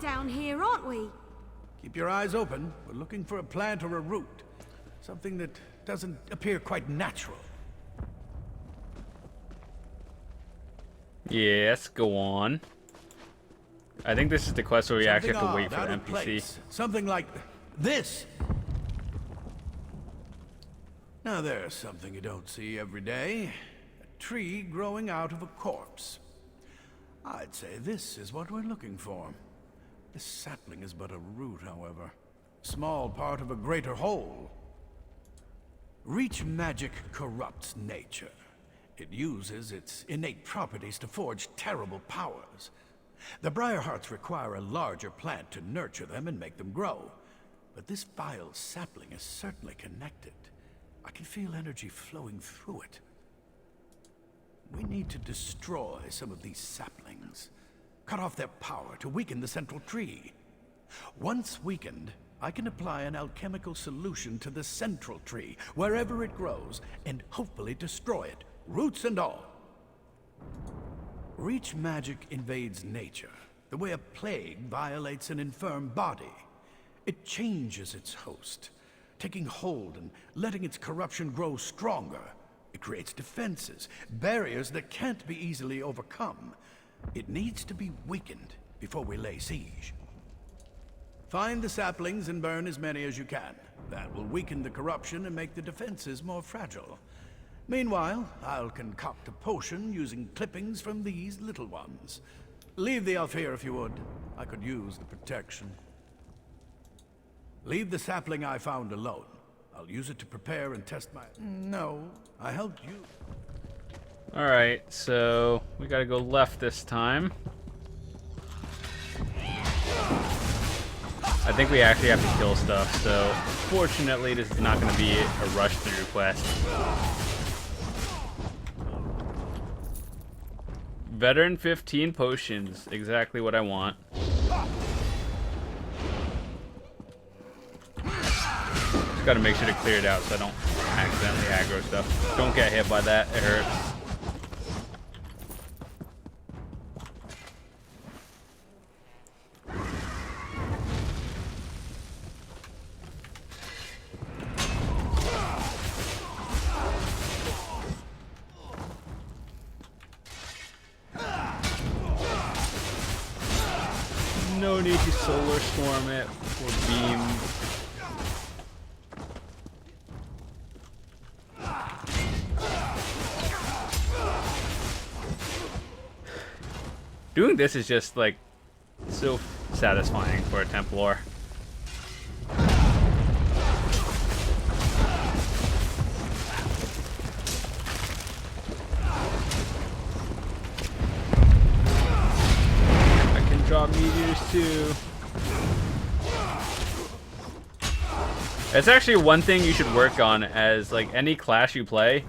down here, aren't we? Keep your eyes open. We're looking for a plant or a root. Something that doesn't appear quite natural. Yes, go on. I think this is the quest where we actually have to wait for the NPC. Place. Something like this. Now there's something you don't see every day. A tree growing out of a corpse. I'd say this is what we're looking for. This sapling is but a root, however. Small part of a greater whole. Reach magic corrupts nature. It uses its innate properties to forge terrible powers. The Briarhearts require a larger plant to nurture them and make them grow. But this vile sapling is certainly connected. I can feel energy flowing through it. We need to destroy some of these saplings. Cut off their power to weaken the central tree. Once weakened, I can apply an alchemical solution to the central tree, wherever it grows, and hopefully destroy it, roots and all. Reach magic invades nature, the way a plague violates an infirm body. It changes its host, taking hold and letting its corruption grow stronger. It creates defenses, barriers that can't be easily overcome. It needs to be weakened before we lay siege. Find the saplings and burn as many as you can. That will weaken the corruption and make the defenses more fragile. Meanwhile, I'll concoct a potion using clippings from these little ones. Leave the elf here if you would. I could use the protection. Leave the sapling I found alone. I'll use it to prepare and test my... No, I helped you. Alright, so we gotta go left this time. I think we actually have to kill stuff, so fortunately this is not going to be a rush through quest. Veteran 15 potions, exactly what I want. Just gotta make sure to clear it out so I don't accidentally aggro stuff. Don't get hit by that, it hurts. No need to solar storm it or beam. Doing this is just like so satisfying for a Templar. Drop meteors too. It's actually one thing you should work on as like any class you play.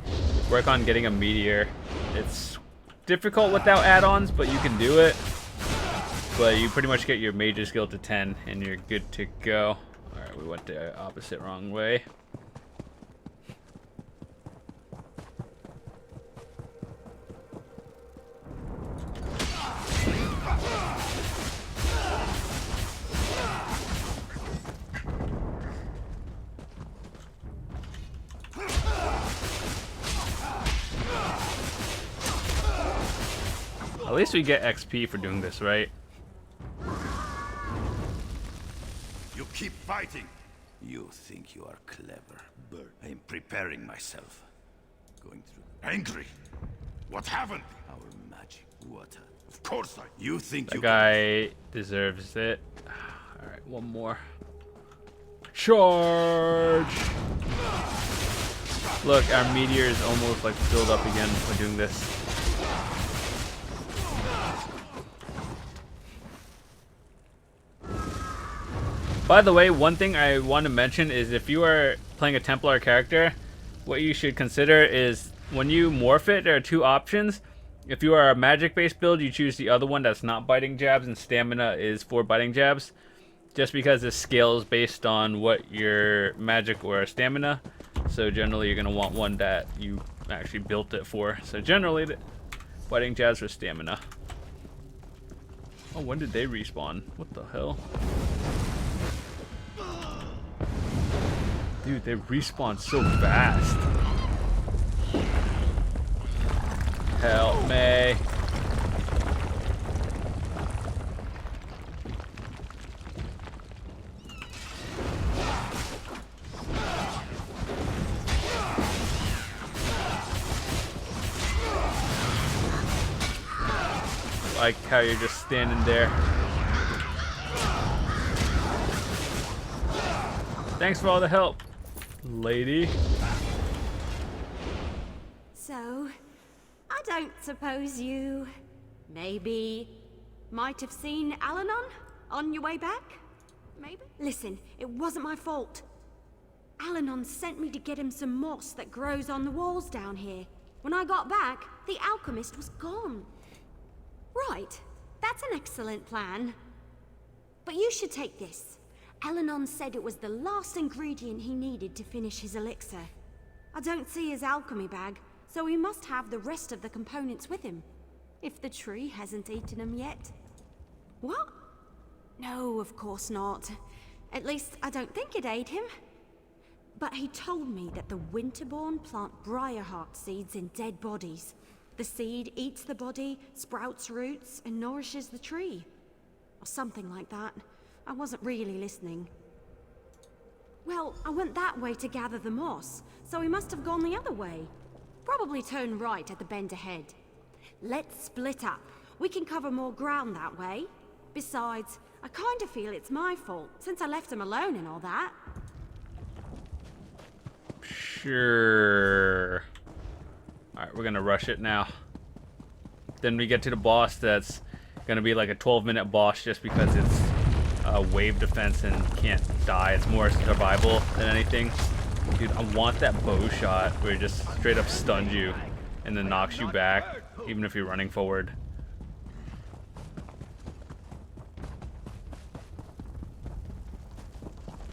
Work on getting a meteor. It's difficult without add-ons, but you can do it. But you pretty much get your major skill to 10 and you're good to go. Alright, we went the opposite wrong way. At least we get XP for doing this, right? You keep fighting. You think you are clever. I am preparing myself. Going through. Angry. What happened? Our magic water. Of course I. You think that guy deserves it. All right, one more. Charge! Look, our meteor is almost like filled up again by doing this. By the way, one thing I want to mention is if you are playing a Templar character, what you should consider is when you morph it, there are two options. If you are a magic-based build, you choose the other one that's not biting jabs, and stamina is for biting jabs. Just because this scales based on what your magic or stamina. So generally you're going to want one that you actually built it for. So generally, biting jabs for stamina. Oh, when did they respawn? What the hell? Dude, they respawn so fast. Help me. Like how you're just standing there. Thanks for all the help, lady. So, I don't suppose you maybe might have seen Alanon on your way back? Maybe? Listen, it wasn't my fault. Alanon sent me to get him some moss that grows on the walls down here. When I got back, the alchemist was gone. Right, that's an excellent plan. But you should take this. Alanon said it was the last ingredient he needed to finish his elixir. I don't see his alchemy bag, so he must have the rest of the components with him. If the tree hasn't eaten them yet. What? No, of course not. At least, I don't think it ate him. But he told me that the Winterborn plant Briarheart seeds in dead bodies. The seed eats the body, sprouts roots, and nourishes the tree. Or something like that. I wasn't really listening. Well, I went that way to gather the moss, so he must have gone the other way. Probably turn right at the bend ahead. Let's split up. We can cover more ground that way. Besides, I kind of feel it's my fault, since I left him alone and all that. Sure. Alright, we're gonna rush it now. Then we get to the boss that's gonna be like a 12-minute boss just because it's a wave defense and can't die. It's more survival than anything. Dude, I want that bow shot where it just straight up stuns you and then knocks you back, even if you're running forward.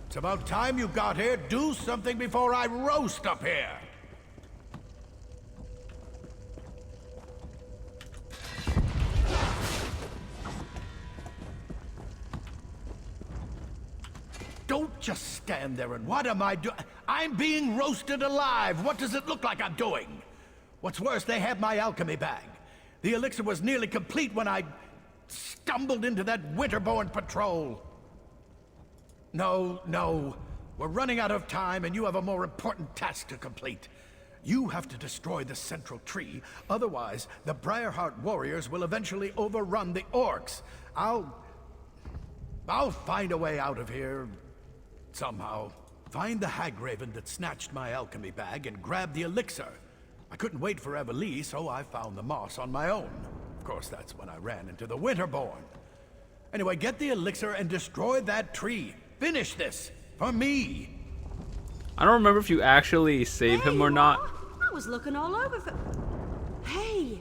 It's about time you got here. Do something before I roast up here. Don't just stand there and what am I doing? I'm being roasted alive. What does it look like I'm doing? What's worse, they have my alchemy bag. The elixir was nearly complete when I stumbled into that Winterborn patrol. No. We're running out of time and you have a more important task to complete. You have to destroy the central tree. Otherwise, the Briarheart warriors will eventually overrun the orcs. I'll find a way out of here. Somehow. Find the Hagraven that snatched my alchemy bag and grab the elixir. I couldn't wait for Everlee, so I found the moss on my own. Of course, that's when I ran into the Winterborn. Anyway, get the elixir and destroy that tree. Finish this. For me. I don't remember if you actually save him or not. I was looking all over for... Hey!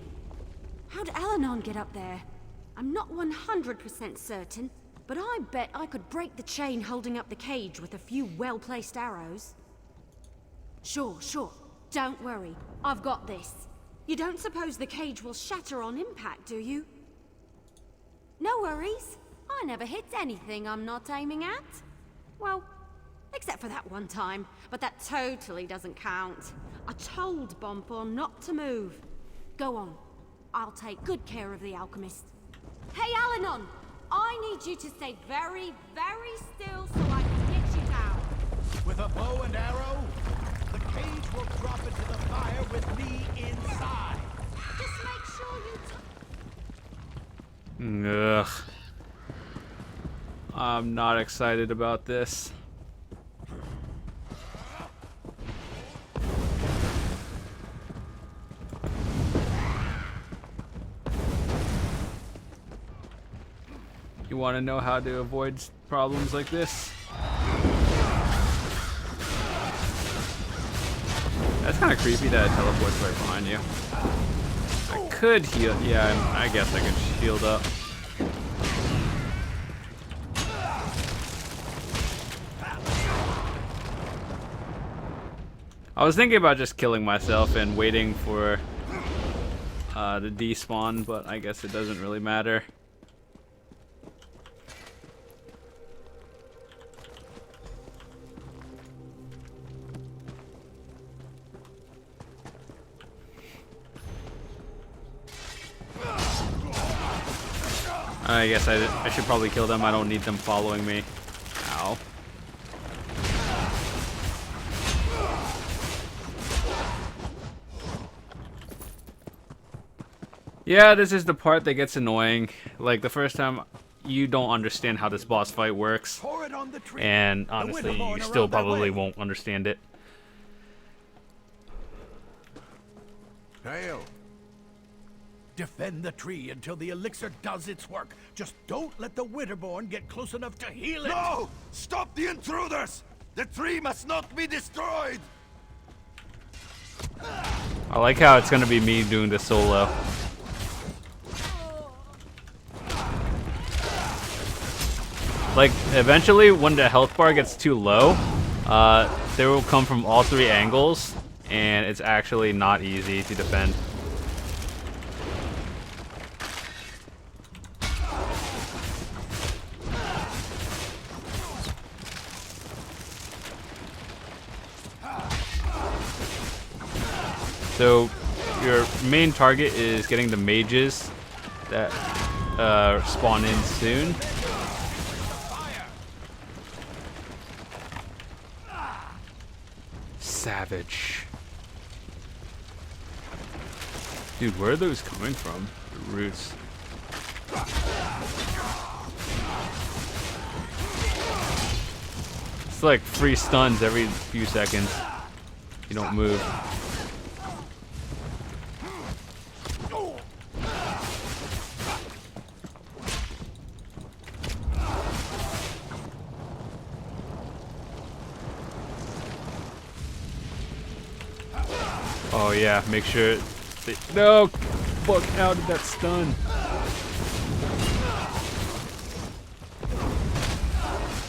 How'd Alanon get up there? I'm not 100% certain, but I bet I could break the chain holding up the cage with a few well-placed arrows. Sure. Don't worry. I've got this. You don't suppose the cage will shatter on impact, do you? No worries. I never hit anything I'm not aiming at. Well, except for that one time, but that totally doesn't count. I told Bonpor not to move. Go on. I'll take good care of the alchemist. Hey, Alanon! I need you to stay very, very still so I can get you down. With a bow and arrow, the cage will drop into the fire with me inside. Just make sure you... Ugh. I'm not excited about this. You want to know how to avoid problems like this? That's kind of creepy that it teleports right behind you. I could heal. Yeah, I guess I could shield up. I was thinking about just killing myself and waiting for the despawn, but I guess it doesn't really matter. I guess I should probably kill them. I don't need them following me. Ow. Yeah, this is the part that gets annoying. Like, the first time, you don't understand how this boss fight works. Pour it on the tree. And honestly, you still probably won't understand it. Hail. Defend the tree until the elixir does its work. Just don't let the Winterborn get close enough to heal it. No! Stop the intruders! The tree must not be destroyed! I like how it's gonna be me doing this solo. Like, eventually, when the health bar gets too low, they will come from all 3 angles, and it's actually not easy to defend. So, your main target is getting the mages that spawn in soon. Savage. Dude, where are those coming from? The roots. It's like free stuns every few seconds. You don't move. Oh yeah, make sure they, no, fuck out of that stun.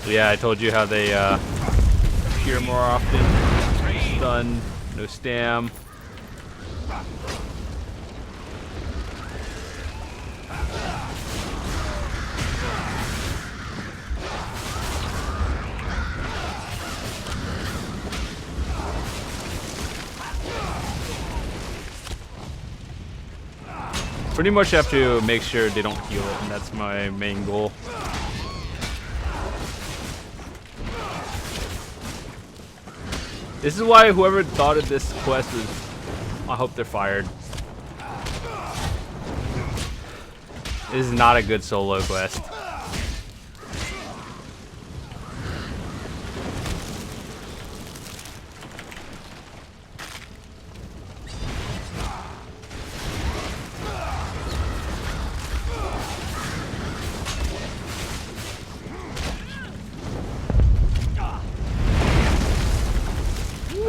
So yeah, I told you how they appear more often. Stun, no stam. Pretty much have to make sure they don't heal it, and that's my main goal. This is why whoever thought of this quest is, I hope they're fired. This is not a good solo quest.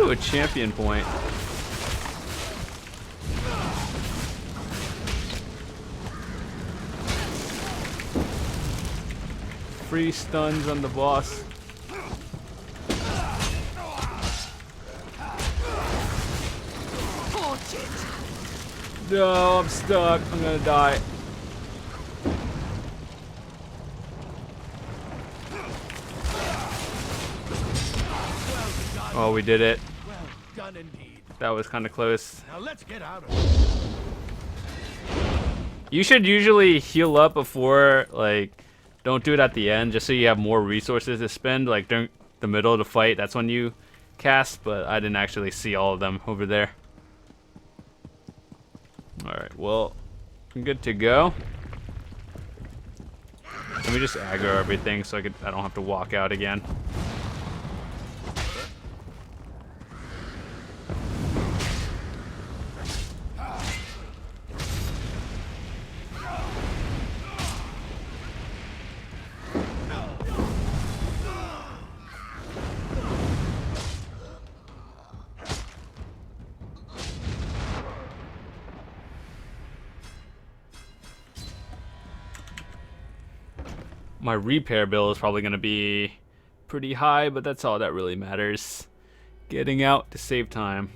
A champion point. Free stuns on the boss. No, I'm stuck. I'm gonna die. Oh, we did it. Done indeed. That was kind of close. Now let's get out of here. You should usually heal up before, like, don't do it at the end, just so you have more resources to spend, like during the middle of the fight. That's when you cast, but I didn't actually see all of them over there. Alright, well, I'm good to go. Let me just aggro everything so I don't have to walk out again. My repair bill is probably going to be pretty high, but that's all that really matters. Getting out to save time.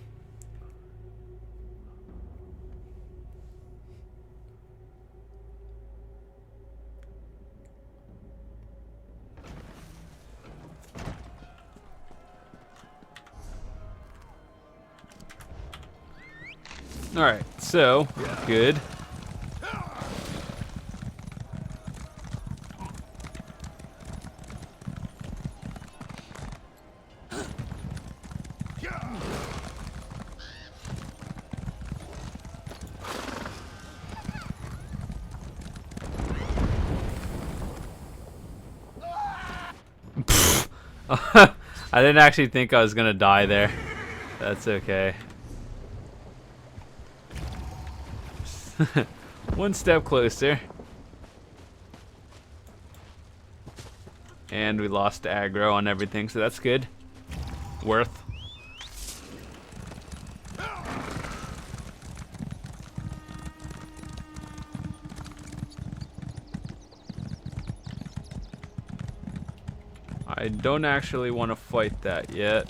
Alright, so, good. I didn't actually think I was gonna die there. That's okay. One step closer. And we lost aggro on everything, so that's good. Worth. I don't actually want to fight that yet.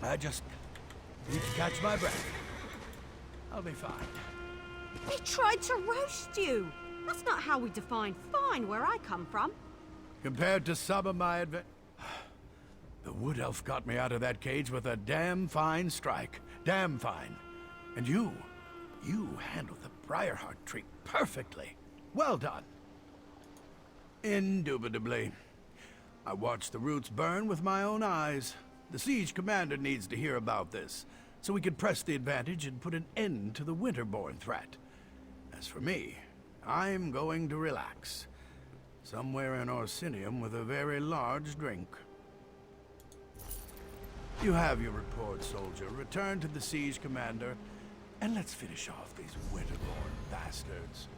I just need to catch my breath. I'll be fine. He tried to roast you. That's not how we define fine where I come from. Compared to some of my the wood elf got me out of that cage with a damn fine strike. Damn fine. And you handled the Briarheart tree perfectly. Well done. Indubitably. I watched the roots burn with my own eyes. The siege commander needs to hear about this, so we can press the advantage and put an end to the Winterborn threat. As for me, I'm going to relax. Somewhere in Orsinium with a very large drink. You have your report, soldier. Return to the siege commander, and let's finish off these Winterborn bastards.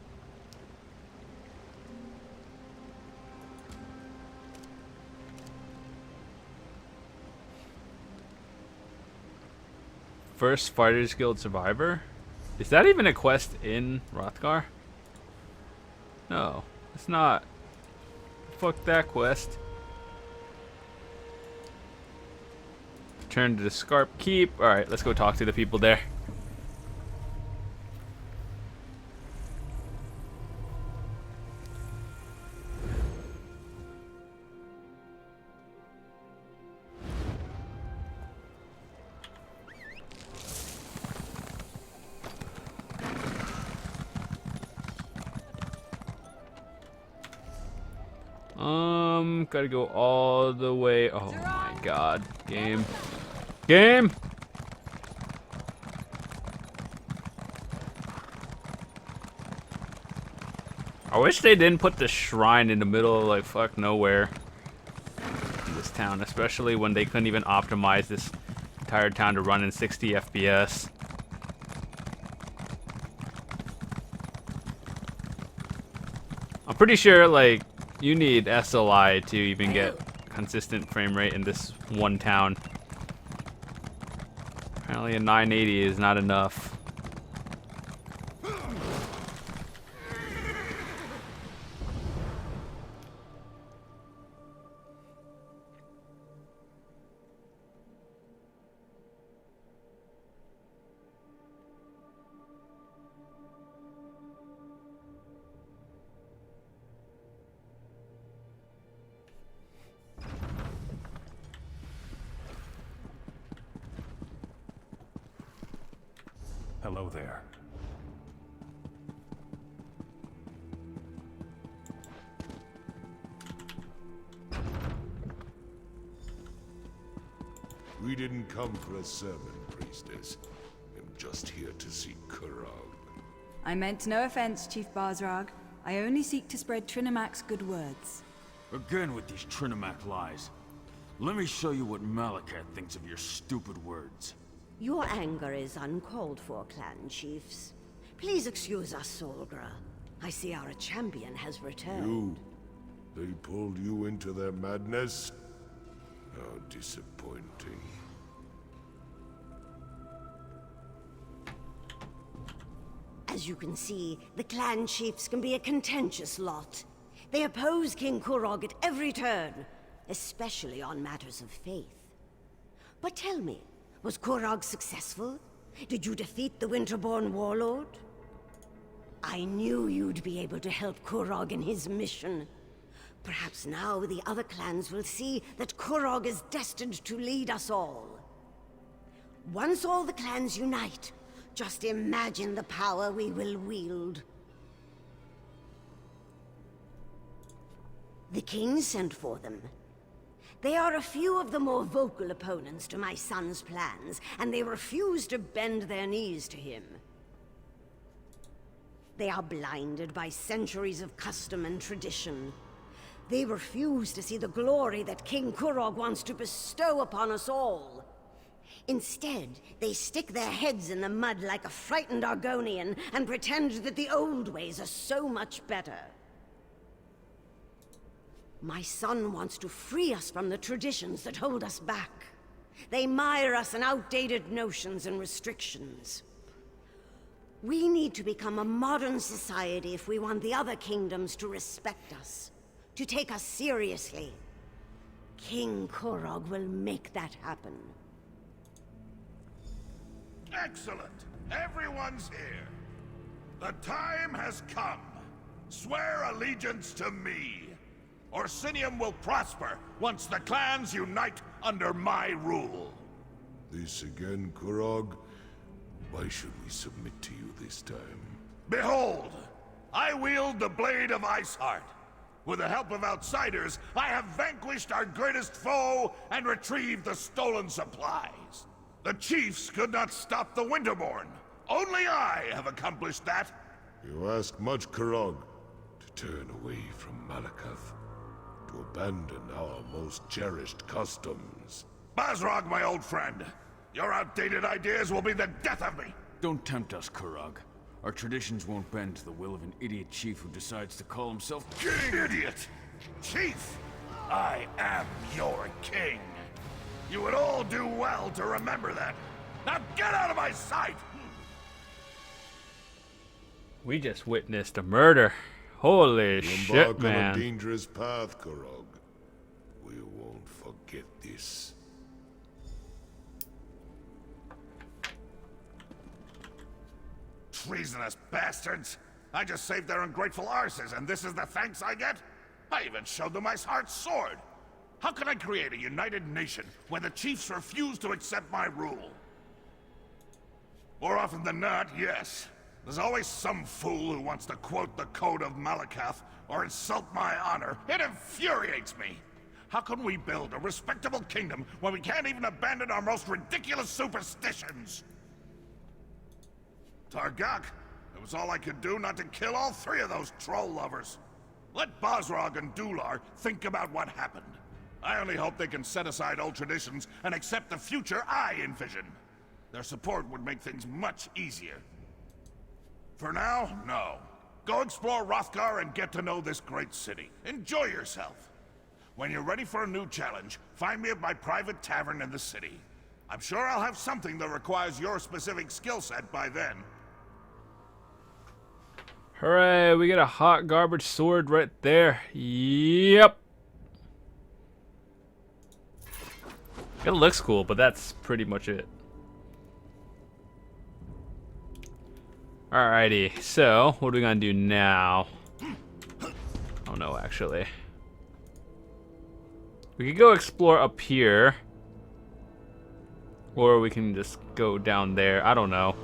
First Fighters Guild Survivor? Is that even a quest in Hrothgar? No, it's not. Fuck that quest. Return to the Scarp Keep. Alright, let's go talk to the people there. Gotta go all the way. Oh my god. Game. Game! I wish they didn't put the shrine in the middle of like fuck nowhere in this town, especially when they couldn't even optimize this entire town to run in 60 FPS. I'm pretty sure like you need SLI to even get consistent frame rate in this one town. Apparently a 980 is not enough. Hello there. We didn't come for a sermon, priestess. I'm just here to see Kurog. I meant no offense, Chief Barzrag. I only seek to spread ZeniMax good words. Again with these Trinimac lies. Let me show you what Malakat thinks of your stupid words. Your anger is uncalled for, clan chiefs. Please excuse us, Solgra. I see our champion has returned. They pulled you into their madness? How disappointing. As you can see, the clan chiefs can be a contentious lot. They oppose King Kurog at every turn, especially on matters of faith. But tell me, was Kurog successful? Did you defeat the Winterborn warlord? I knew you'd be able to help Kurog in his mission. Perhaps now the other clans will see that Kurog is destined to lead us all. Once all the clans unite, just imagine the power we will wield. The king sent for them. They are a few of the more vocal opponents to my son's plans, and they refuse to bend their knees to him. They are blinded by centuries of custom and tradition. They refuse to see the glory that King Kurog wants to bestow upon us all. Instead, they stick their heads in the mud like a frightened Argonian and pretend that the old ways are so much better. My son wants to free us from the traditions that hold us back. They mire us in outdated notions and restrictions. We need to become a modern society if we want the other kingdoms to respect us, to take us seriously. King Kurog will make that happen. Excellent! Everyone's here. The time has come. Swear allegiance to me. Orsinium will prosper once the clans unite under my rule. This again, Kurog? Why should we submit to you this time? Behold! I wield the Blade of Iceheart. With the help of outsiders, I have vanquished our greatest foe and retrieved the stolen supplies. The chiefs could not stop the Winterborn. Only I have accomplished that. You ask much, Kurog, to turn away from Malakath, to abandon our most cherished customs. Basrog, my old friend, your outdated ideas will be the death of me. Don't tempt us, Kurog. Our traditions won't bend to the will of an idiot chief who decides to call himself king. Idiot! Chief! I am your king. You would all do well to remember that. Now get out of my sight! We just witnessed a murder. Holy You shit, embark on a man. dangerous path, Kurog. We won't forget this. Treasonous bastards! I just saved their ungrateful arses, and this is the thanks I get? I even showed them Iceheart's sword! How can I create a united nation when the chiefs refuse to accept my rule? More often than not, yes. There's always some fool who wants to quote the Code of Malakath or insult my honor. It infuriates me! How can we build a respectable kingdom when we can't even abandon our most ridiculous superstitions? Targak, it was all I could do not to kill all three of those troll lovers. Let Basrog and Dular think about what happened. I only hope they can set aside old traditions and accept the future I envision. Their support would make things much easier. For now, no. Go explore Rothgar and get to know this great city. Enjoy yourself. When you're ready for a new challenge, find me at my private tavern in the city. I'm sure I'll have something that requires your specific skill set by then. Hooray, we get a hot garbage sword right there. Yep. It looks cool, but that's pretty much it. Alrighty, so what are we gonna do now? Oh no, actually. We could go explore up here. Or we can just go down there. I don't know.